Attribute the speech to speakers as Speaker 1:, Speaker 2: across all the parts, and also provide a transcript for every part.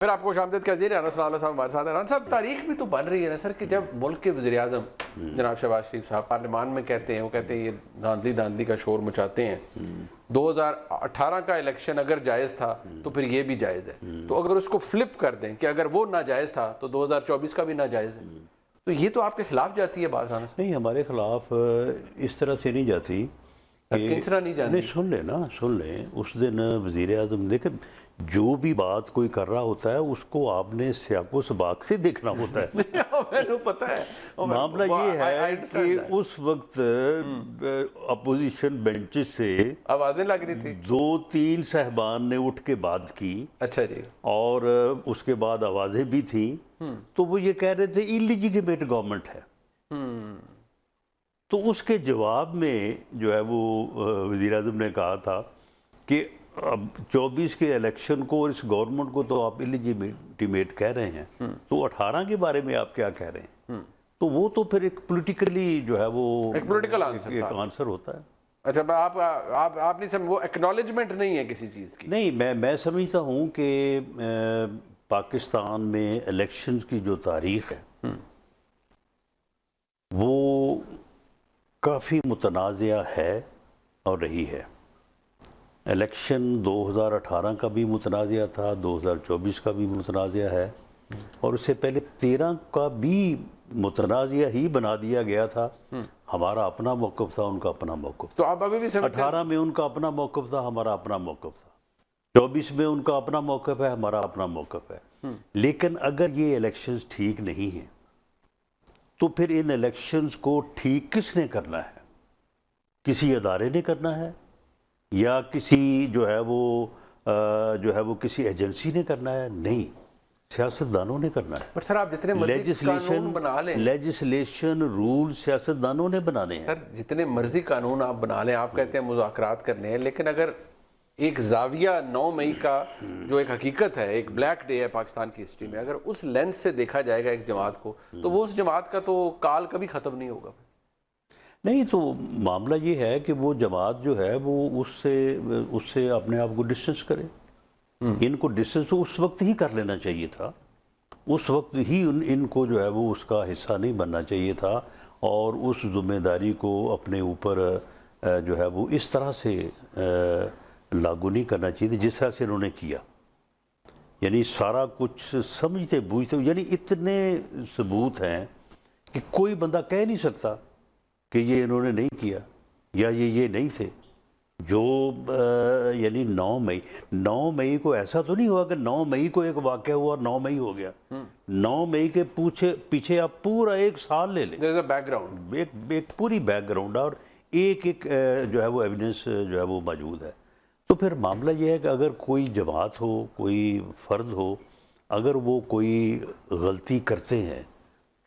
Speaker 1: پھر آپ کو شامدید کا وزیر رحمۃ اللہ صاحب ہمارے ساتھ ہیں۔ رحمان صاحب، تاریخ بھی تو بن رہی ہے نا سر کہ جب ملک کے وزیر اعظم جناب شہباز شریف صاحب پارلیمان میں کہتے ہیں، وہ کہتے ہیں یہ دھاندلی کا شور مچاتے ہیں، 2018 کا الیکشن اگر جائز تھا تو پھر یہ بھی جائز ہے، تو اگر اس کو فلپ کر دیں کہ اگر وہ ناجائز تھا تو 2024 کا بھی ناجائز ہے، تو یہ تو آپ کے خلاف جاتی ہے بات؟
Speaker 2: نہیں، ہمارے خلاف اس طرح سے نہیں جاتی۔
Speaker 1: کس طرح نہیں جاتی؟
Speaker 2: سن لیں اس دن وزیر اعظم، دیکھیں جو بھی بات کوئی کر رہا ہوتا ہے اس کو آپ نے سیاق و سباق سے دیکھنا ہوتا ہے۔
Speaker 1: میں پتہ ہے
Speaker 2: معاملہ یہ ہے کہ اس وقت اپوزیشن بینچز سے
Speaker 1: آوازیں لگ رہی تھی،
Speaker 2: 2-3 صاحبان نے اٹھ کے بات کی،
Speaker 1: اچھا جی،
Speaker 2: اور اس کے بعد آوازیں بھی تھیں، تو وہ یہ کہہ رہے تھے ایلیجیٹمیٹ گورنمنٹ ہے۔ تو اس کے جواب میں جو ہے وہ وزیر اعظم نے کہا تھا کہ اب 24 کے الیکشن کو اور اس گورنمنٹ کو تو آپ ایلیجیٹمیٹ کہہ رہے ہیں، تو 18 کے بارے میں آپ کیا کہہ رہے ہیں؟ تو وہ تو پھر ایک پولیٹیکلی جو ہے وہ
Speaker 1: ایک پولیٹیکل
Speaker 2: آنسر ہوتا ہے۔
Speaker 1: اچھا، آپ نہیں سمجھ، وہ ایکنالجمنٹ نہیں ہے کسی چیز کی؟
Speaker 2: نہیں، میں سمجھتا ہوں کہ پاکستان میں الیکشنز کی جو تاریخ ہے وہ کافی متنازعہ ہے اور رہی ہے۔ الیکشن 2018 کا بھی متنازعہ تھا، 2024 کا بھی متنازعہ ہے، اور اس سے پہلے 13 کا بھی متنازعہ ہی بنا دیا گیا تھا۔ ہمارا اپنا موقف تھا، ان کا اپنا موقف
Speaker 1: تو آپ ابھی بھی
Speaker 2: 18 میں ان کا اپنا موقف تھا، ہمارا اپنا موقف تھا، 24 میں ان کا اپنا موقف ہے، ہمارا اپنا موقف ہے۔ لیکن اگر یہ الیکشنز ٹھیک نہیں ہیں تو پھر ان الیکشنز کو ٹھیک کس نے کرنا ہے؟ کسی ادارے نے کرنا ہے یا کسی جو ہے وہ کسی ایجنسی نے کرنا ہے؟ نہیں، سیاستدانوں نے کرنا ہے۔
Speaker 1: پر سر آپ جتنے مرضی قانون بنا لیں،
Speaker 2: لیجسلیشن رول سیاستدانوں نے بنانے ہیں۔
Speaker 1: سر جتنے مرضی قانون آپ بنا لیں، آپ کہتے ہیں مذاکرات کرنے ہیں، لیکن اگر ایک زاویہ 9 مئی کا جو ایک حقیقت ہے، ایک بلیک ڈے ہے پاکستان کی ہسٹری میں، اگر اس لینس سے دیکھا جائے گا ایک جماعت کو، تو وہ اس جماعت کا تو کال کبھی ختم نہیں ہوگا۔
Speaker 2: نہیں، تو معاملہ یہ ہے کہ وہ جماعت جو ہے وہ اس سے اپنے آپ کو ڈسٹنس کرے۔ ان کو ڈسٹنس اس وقت ہی کر لینا چاہیے تھا، اس وقت ہی ان کو جو ہے وہ اس کا حصہ نہیں بننا چاہیے تھا، اور اس ذمہ داری کو اپنے اوپر جو ہے وہ اس طرح سے لاگو نہیں کرنا چاہیے جس طرح سے انہوں نے کیا۔ یعنی سارا کچھ سمجھتے بوجھتے، یعنی اتنے ثبوت ہیں کہ کوئی بندہ کہہ نہیں سکتا کہ یہ انہوں نے نہیں کیا یا یہ نہیں تھے۔ جو یعنی 9 مئی کو ایسا تو نہیں ہوا کہ 9 مئی کو ایک واقعہ ہوا اور 9 مئی ہو گیا۔ 9 مئی کے پیچھے آپ پورا 1 سال لے لیں،
Speaker 1: بیک گراؤنڈ،
Speaker 2: ایک پوری بیک گراؤنڈ، اور ایک جو ہے وہ ایویڈنس جو ہے وہ موجود ہے۔ تو پھر معاملہ یہ ہے کہ اگر کوئی جماعت ہو، کوئی فرد ہو، اگر وہ کوئی غلطی کرتے ہیں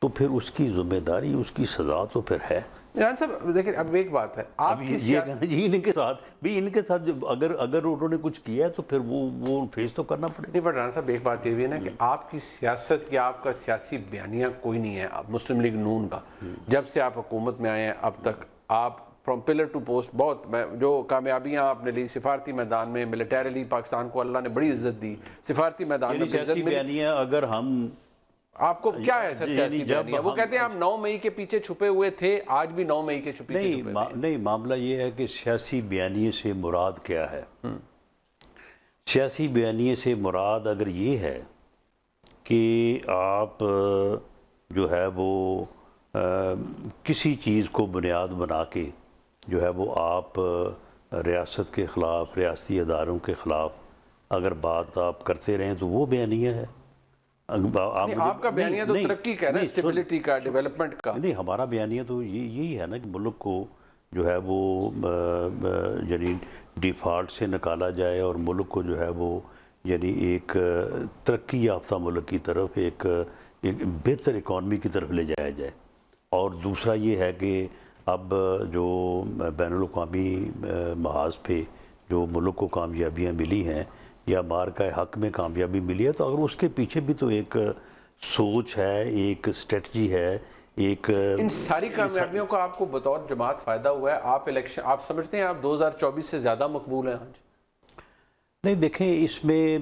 Speaker 2: تو پھر اس کی ذمہ داری، اس کی سزا تو پھر ہے۔
Speaker 1: جناب صاحب دیکھیں، اب ایک بات ہے، آپ کی
Speaker 2: ان کے ساتھ اگر انہوں نے کچھ کیا ہے تو پھر وہ فیس تو کرنا پڑے۔
Speaker 1: نہیں، بٹ رانا صاحب ایک بات یہ بھی ہے نا کہ آپ کی سیاست یا آپ کا سیاسی بیانیہ کوئی نہیں ہے مسلم لیگ نون کا۔ جب سے آپ حکومت میں آئے ہیں اب تک آپ فرام پلر ٹو پوسٹ بہت جو کامیابیاں آپ نے لی، سفارتی میدان میں ملیٹریلی پاکستان کو اللہ نے بڑی عزت دی، سفارتی میدان میں
Speaker 2: سیاسی بیانیہ اگر ہم
Speaker 1: آپ کو کیا ہے سر سیاسی بیانیہ؟ وہ کہتے ہیں آپ 9 مئی کے پیچھے چھپے ہوئے تھے، آج بھی 9 مئی کے پیچھے چھپے ہوئے۔
Speaker 2: نہیں، معاملہ یہ ہے کہ سیاسی بیانیے سے مراد کیا ہے؟ سیاسی بیانیے سے مراد اگر یہ ہے کہ آپ جو ہے وہ کسی چیز کو بنیاد بنا کے جو ہے وہ آپ ریاست کے خلاف، ریاستی اداروں کے خلاف اگر بات آپ کرتے رہیں تو وہ بیانیہ ہے۔
Speaker 1: آپ کا بیانیہ تو ترقی کا ہے نا، اسٹیبلٹی کا، ڈیولپمنٹ کا۔
Speaker 2: نہیں، ہمارا بیانیہ تو یہی ہے نا کہ ملک کو جو ہے وہ یعنی ڈیفالٹ سے نکالا جائے اور ملک کو جو ہے وہ یعنی ایک ترقی یافتہ ملک کی طرف، ایک بہتر اکانومی کی طرف لے جایا جائے۔ اور دوسرا یہ ہے کہ اب جو بین الاقوامی محاذ پہ جو ملک کو کامیابیاں ملی ہیں یا مارکہ حق میں کامیابی ملی ہے، تو اگر اس کے پیچھے بھی تو ایک سوچ ہے، ایک اسٹریٹجی ہے، ایک
Speaker 1: ان ساری کامیابیوں کا آپ کو بطور جماعت فائدہ ہوا ہے؟ آپ سمجھتے ہیں آپ 2024 سے زیادہ مقبول ہیں آج؟
Speaker 2: نہیں دیکھیں اس میں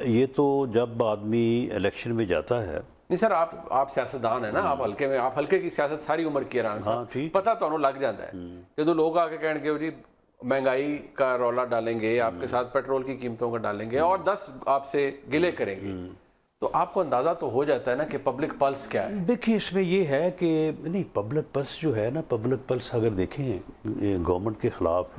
Speaker 2: یہ تو جب آدمی الیکشن میں جاتا ہے.
Speaker 1: نہیں سر آپ سیاستدان ہیں نا, آپ ہلکے کی سیاست ساری عمر کی ران صاحب, پتہ تو لگ جاتا ہے. جب لوگ آ کے کہیں گے جی مہنگائی کا رولا ڈالیں گے آپ کے ساتھ, پیٹرول کی قیمتوں کا ڈالیں گے اور 10 آپ سے گلے کریں گے, تو آپ کو اندازہ تو ہو جاتا ہے نا کہ پبلک پلس کیا ہے.
Speaker 2: دیکھیں اس میں یہ ہے کہ نہیں, پبلک پلس جو ہے نا, پبلک پلس اگر دیکھیں گورنمنٹ کے خلاف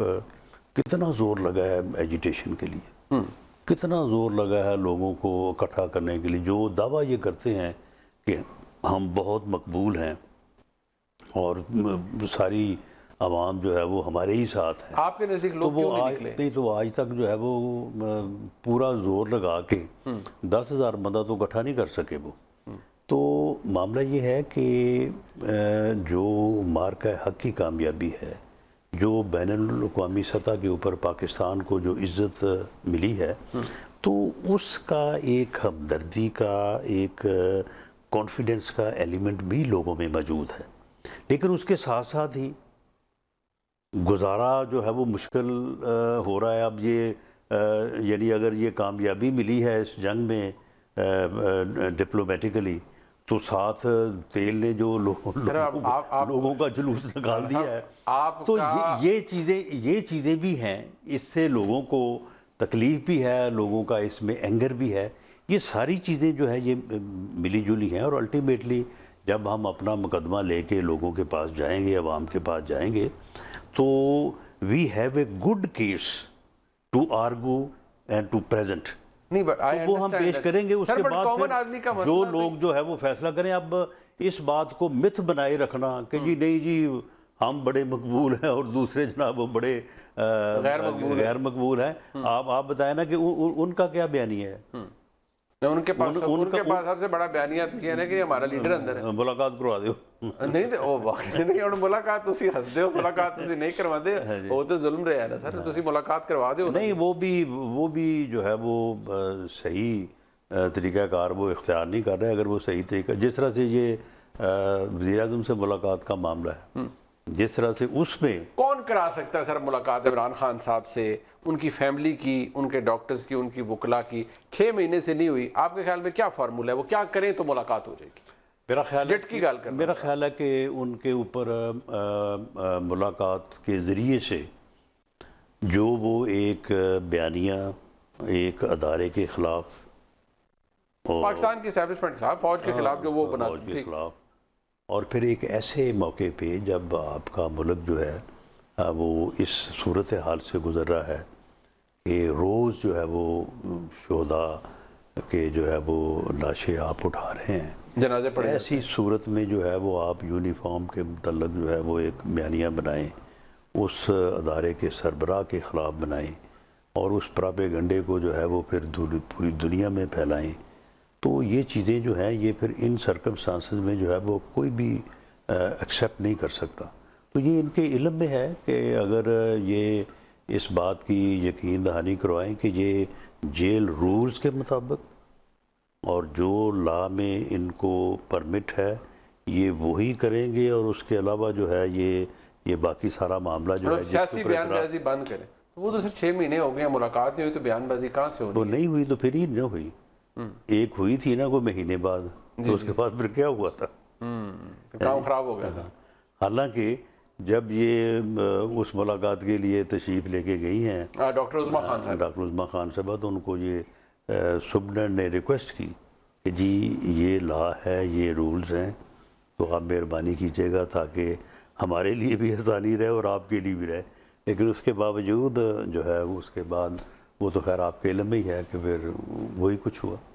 Speaker 2: کتنا زور لگا ہے ایجیٹیشن کے لیے, کتنا زور لگا ہے لوگوں کو اکٹھا کرنے کے لیے, جو دعویٰ یہ کرتے ہیں کہ ہم بہت مقبول ہیں اور ساری عوام جو ہے وہ ہمارے ہی ساتھ ہے.
Speaker 1: آپ کے نزدیک لوگ کیوں نہیں نکلے؟
Speaker 2: نہیں تو آج تک جو ہے وہ پورا زور لگا کے 10,000 بندہ تو اکٹھا نہیں کر سکے وہ. تو معاملہ یہ ہے کہ جو مارکہ حق کی کامیابی ہے, جو بین الاقوامی سطح کے اوپر پاکستان کو جو عزت ملی ہے, تو اس کا ایک ہمدردی کا, ایک کانفیڈنس کا ایلیمنٹ بھی لوگوں میں موجود ہے. لیکن اس کے ساتھ ساتھ ہی گزارا جو ہے وہ مشکل ہو رہا ہے. اب یہ یعنی اگر یہ کامیابی ملی ہے اس جنگ میں ڈپلومیٹیکلی, تو ساتھ تیل نے جو لوگوں کا جلوس نکال دیا ہے, تو یہ چیزیں بھی ہیں. اس سے لوگوں کو تکلیف بھی ہے, لوگوں کا اس میں اینگر بھی ہے. یہ ساری چیزیں جو ہے یہ ملی جلی ہیں, اور الٹیمیٹلی جب ہم اپنا مقدمہ لے کے لوگوں کے پاس جائیں گے, عوام کے پاس جائیں گے, تو we have a good case to argue and to present. وہ ہم پیش کریں گے. اس کے بعد جو لوگ جو ہے وہ فیصلہ کریں. اب اس بات کو متھ بنائے رکھنا کہ جی نہیں جی ہم بڑے مقبول ہیں اور دوسرے جناب وہ بڑے غیر مقبول ہیں, آپ بتائیں نا کہ ان کا کیا بیانیہ ہے.
Speaker 1: ان کے پاس سب سے بڑا بیانیہ تو یہ ہے کہ ہمارا لیڈر اندر ہے,
Speaker 2: ملاقات کروا دیو.
Speaker 1: نہیں وہ واقعی نہیں, اور ملاقات تسی ہس دیو, ملاقات تسی نہیں کروا دے, وہ تو ظلم رہا ہے نا سر. تسی ملاقات کروا دیو.
Speaker 2: نہیں وہ بھی جو ہے وہ صحیح طریقہ کار وہ اختیار نہیں کر رہے. اگر وہ صحیح طریقہ, جس طرح سے یہ وزیر اعظم سے ملاقات کا معاملہ ہے, جس طرح سے اس میں
Speaker 1: کون کرا سکتا ہے سر ملاقات عمران خان صاحب سے, ان کی فیملی کی, ان کے ڈاکٹرز کی, ان کی وکلا کی, 6 مہینے سے نہیں ہوئی. آپ کے خیال میں کیا فارمولہ ہے, وہ کیا کریں تو ملاقات ہو جائے گی؟
Speaker 2: میرا خیال ہے کہ ان کے اوپر ملاقات کے ذریعے سے جو وہ ایک بیانیہ ایک ادارے کے خلاف,
Speaker 1: پاکستان کی اسٹیبلشمنٹ کے خلاف, فوج کے خلاف جو وہ بناتے تھے,
Speaker 2: اور پھر ایک ایسے موقع پہ جب آپ کا ملک جو ہے وہ اس صورتحال سے گزر رہا ہے کہ روز جو ہے وہ شہداء کے جو ہے وہ لاشیں آپ اٹھا رہے ہیں,
Speaker 1: جنازے پڑے,
Speaker 2: ایسی صورت میں جو ہے وہ آپ یونیفارم کے متعلق جو ہے وہ ایک بیانیہ بنائیں, اس ادارے کے سربراہ کے خلاف بنائیں, اور اس پراپیگنڈے کو جو ہے وہ پھر پوری دنیا میں پھیلائیں. تو یہ چیزیں جو ہیں یہ پھر ان سرکمسٹانسز میں جو ہے وہ کوئی بھی ایکسیپٹ نہیں کر سکتا. تو یہ ان کے علم میں ہے کہ اگر یہ اس بات کی یقین دہانی کروائیں کہ یہ جیل رولز کے مطابق اور جو لا میں ان کو پرمٹ ہے یہ وہی کریں گے, اور اس کے علاوہ جو ہے یہ باقی سارا معاملہ جو ہے
Speaker 1: سیاسی بیان بازی بند کریں. وہ تو صرف 6 مہینے ہو گئے, ملاقات نہیں ہوئی, تو بیان بازی کہاں سے ہوئی؟
Speaker 2: وہ نہیں ہوئی تو پھر ہی نہ ہوئی. ایک ہوئی تھی نا کوئی مہینے بعد, تو اس کے بعد پھر کیا ہوا تھا,
Speaker 1: کام خراب ہو گیا تھا.
Speaker 2: حالانکہ جب یہ اس ملاقات کے لیے تشریف لے کے گئی ہیں
Speaker 1: ڈاکٹر عظمیٰ
Speaker 2: خان صاحبہ, تو ان کو یہ سپرنٹینڈنٹ نے ریکویسٹ کی کہ جی یہ لا ہے, یہ رولز ہیں, تو آپ مہربانی کیجیے گا تاکہ ہمارے لیے بھی آسانی رہے اور آپ کے لیے بھی رہے. لیکن اس کے باوجود جو ہے اس کے بعد وہ تو خیر آپ کے علم میں ہی ہے کہ پھر وہی کچھ ہوا.